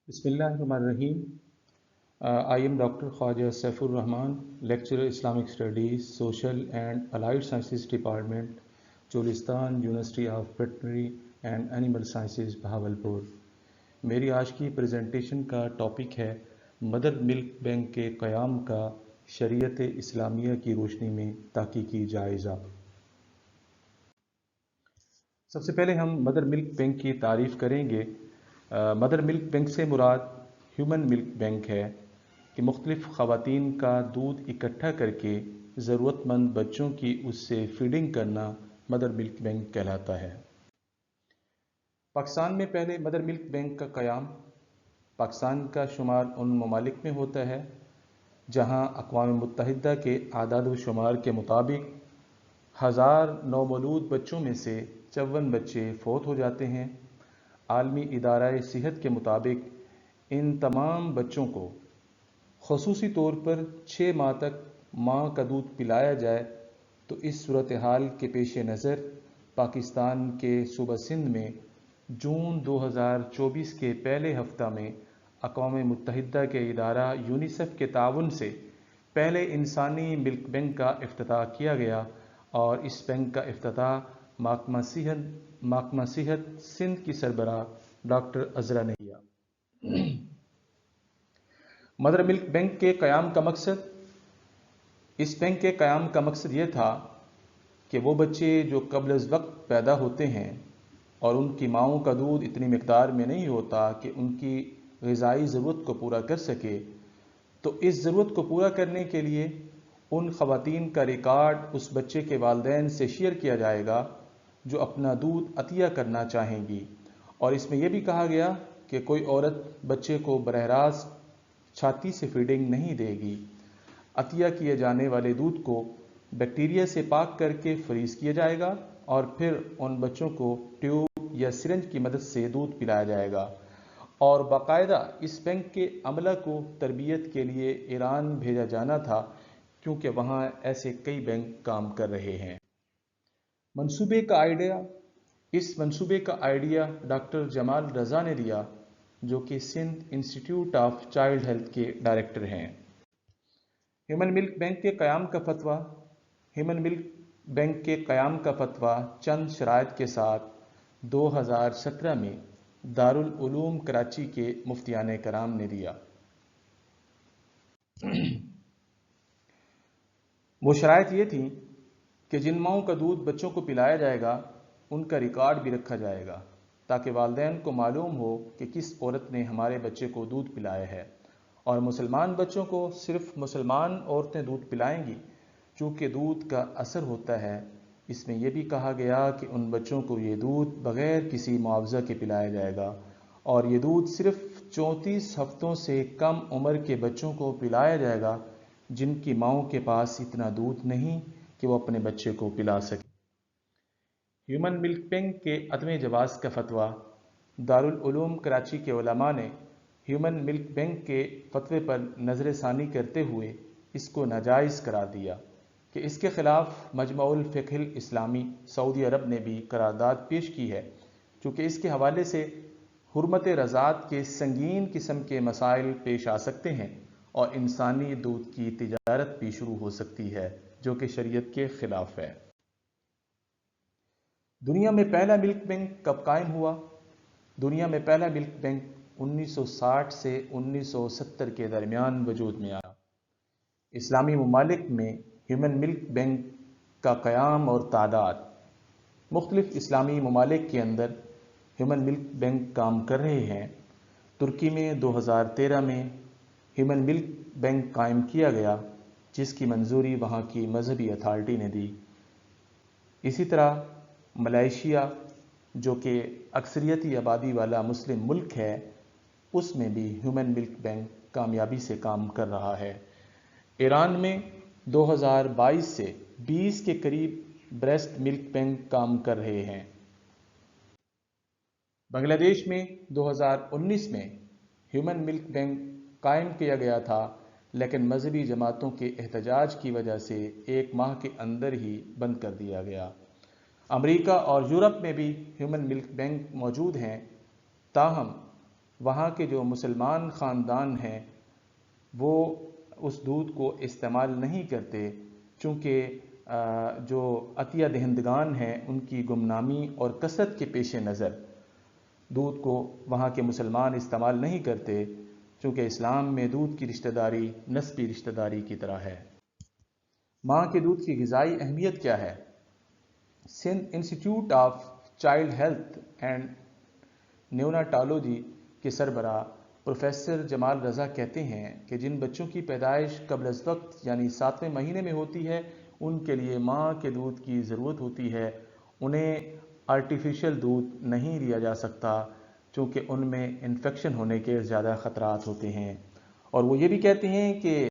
بسم اللہ الرحمن الرحیم. I am Dr. Khwaja Saifur Rahman, lecturer Islamic Studies, Social and Allied Sciences Department, Cholistan university of veterinary and animal sciences Bahawalpur. میری آج کی presentation کا ٹاپک ہے مدر ملک بینک کے قیام کا شریعت اسلامیہ کی روشنی میں تحقیقی جائزہ. سب سے پہلے ہم مدر ملک بینک کی تعریف کریں گے. مدر ملک بینک سے مراد ہیومن ملک بینک ہے کہ مختلف خواتین کا دودھ اکٹھا کر کے ضرورت مند بچوں کی اس سے فیڈنگ کرنا مدر ملک بینک کہلاتا ہے. پاکستان میں پہلے مدر ملک بینک کا قیام پاکستان کا شمار ان ممالک میں ہوتا ہے جہاں اقوام متحدہ کے اعداد و شمار کے مطابق 1000 نومولود بچوں میں سے 54 بچے فوت ہو جاتے ہیں. عالمی ادارہ صحت کے مطابق ان تمام بچوں کو خصوصی طور پر 6 ماہ تک ماں کا دودھ پلایا جائے تو اس صورتحال کے پیش نظر پاکستان کے صوبہ سندھ میں جون 2024 کے پہلے ہفتہ میں اقوام متحدہ کے ادارہ یونیسیف کے تعاون سے پہلے انسانی ملک بینک کا افتتاح کیا گیا اور اس بینک کا افتتاح محکمہ صحت سندھ کی سربراہ ڈاکٹر عذرا نے کیا. مدر ملک بینک کے قیام کا مقصد اس بینک کے قیام کا مقصد یہ تھا کہ وہ بچے جو قبل از وقت پیدا ہوتے ہیں اور ان کی ماؤں کا دودھ اتنی مقدار میں نہیں ہوتا کہ ان کی غذائی ضرورت کو پورا کر سکے، تو اس ضرورت کو پورا کرنے کے لیے ان خواتین کا ریکارڈ اس بچے کے والدین سے شیئر کیا جائے گا جو اپنا دودھ عطیہ کرنا چاہیں گی. اور اس میں یہ بھی کہا گیا کہ کوئی عورت بچے کو براہ راست چھاتی سے فیڈنگ نہیں دے گی. عطیہ کیے جانے والے دودھ کو بیکٹیریا سے پاک کر کے فریز کیا جائے گا اور پھر ان بچوں کو ٹیوب یا سرنج کی مدد سے دودھ پلایا جائے گا. اور باقاعدہ اس بینک کے عملہ کو تربیت کے لیے ایران بھیجا جانا تھا کیونکہ وہاں ایسے کئی بینک کام کر رہے ہیں. اس منصوبے کا آئیڈیا ڈاکٹر جمال رضا نے دیا جو کہ Sindh institute of child health کے ڈائریکٹر ہیں. ہیومن ملک بینک کے قیام کا فتویٰ چند شرائط کے ساتھ 2017 میں دارالعلوم کراچی کے مفتیان کرام نے دیا. وہ شرائط یہ تھیں کہ جن ماؤں کا دودھ بچوں کو پلایا جائے گا ان کا ریکارڈ بھی رکھا جائے گا تاکہ والدین کو معلوم ہو کہ کس عورت نے ہمارے بچے کو دودھ پلایا ہے. اور مسلمان بچوں کو صرف مسلمان عورتیں دودھ پلائیں گی چونکہ دودھ کا اثر ہوتا ہے. اس میں یہ بھی کہا گیا کہ ان بچوں کو یہ دودھ بغیر کسی معاوضہ کے پلایا جائے گا اور یہ دودھ صرف 34 ہفتوں سے کم عمر کے بچوں کو پلایا جائے گا جن کی ماؤں کے پاس اتنا دودھ نہیں کہ وہ اپنے بچے کو پلا سکے. ہیومن ملک بینک کے عدم جواز کا فتویٰ دارالعلوم کراچی کے علماء نے ہیومن ملک بینک کے فتوے پر نظر ثانی کرتے ہوئے اس کو ناجائز قرار دیا کہ اس کے خلاف مجمع الفقہ الاسلامی سعودی عرب نے بھی قرارداد پیش کی ہے چونکہ اس کے حوالے سے حرمت رضاعت کے سنگین قسم کے مسائل پیش آ سکتے ہیں اور انسانی دودھ کی تجارت بھی شروع ہو سکتی ہے جو کہ شریعت کے خلاف ہے. دنیا میں پہلا ملک بینک کب قائم ہوا؟ دنیا میں پہلا ملک بینک 1960 سے 1970 کے درمیان وجود میں آیا. اسلامی ممالک میں ہیومن ملک بینک کا قیام اور تعداد. مختلف اسلامی ممالک کے اندر ہیومن ملک بینک کام کر رہے ہیں. ترکی میں 2013 میں ہیومن ملک بینک قائم کیا گیا جس کی منظوری وہاں کی مذہبی اتھارٹی نے دی. اسی طرح ملائیشیا جو کہ اکثریتی آبادی والا مسلم ملک ہے اس میں بھی ہیومن ملک بینک کامیابی سے کام کر رہا ہے. ایران میں 2022 سے 20 کے قریب بریسٹ ملک بینک کام کر رہے ہیں. بنگلہ دیش میں 2019 میں ہیومن ملک بینک قائم کیا گیا تھا لیکن مذہبی جماعتوں کے احتجاج کی وجہ سے 1 ماہ کے اندر ہی بند کر دیا گیا. امریکہ اور یورپ میں بھی ہیومن ملک بینک موجود ہیں تاہم وہاں کے جو مسلمان خاندان ہیں وہ اس دودھ کو استعمال نہیں کرتے، چونکہ جو عطیہ دہندگان ہیں ان کی گمنامی اور کثرت کے پیش نظر دودھ کو وہاں کے مسلمان استعمال نہیں کرتے، چونکہ اسلام میں دودھ کی رشتہ داری نسبی رشتہ داری کی طرح ہے۔ ماں کے دودھ کی غذائی اہمیت کیا ہے؟ Sindh institute of child health and neonatology کے سربراہ پروفیسر جمال رضا کہتے ہیں کہ جن بچوں کی پیدائش قبل از وقت یعنی 7ویں مہینے میں ہوتی ہے ان کے لیے ماں کے دودھ کی ضرورت ہوتی ہے، انہیں آرٹیفیشل دودھ نہیں دیا جا سکتا چونکہ ان میں انفیکشن ہونے کے زیادہ خطرات ہوتے ہیں۔ اور وہ یہ بھی کہتے ہیں کہ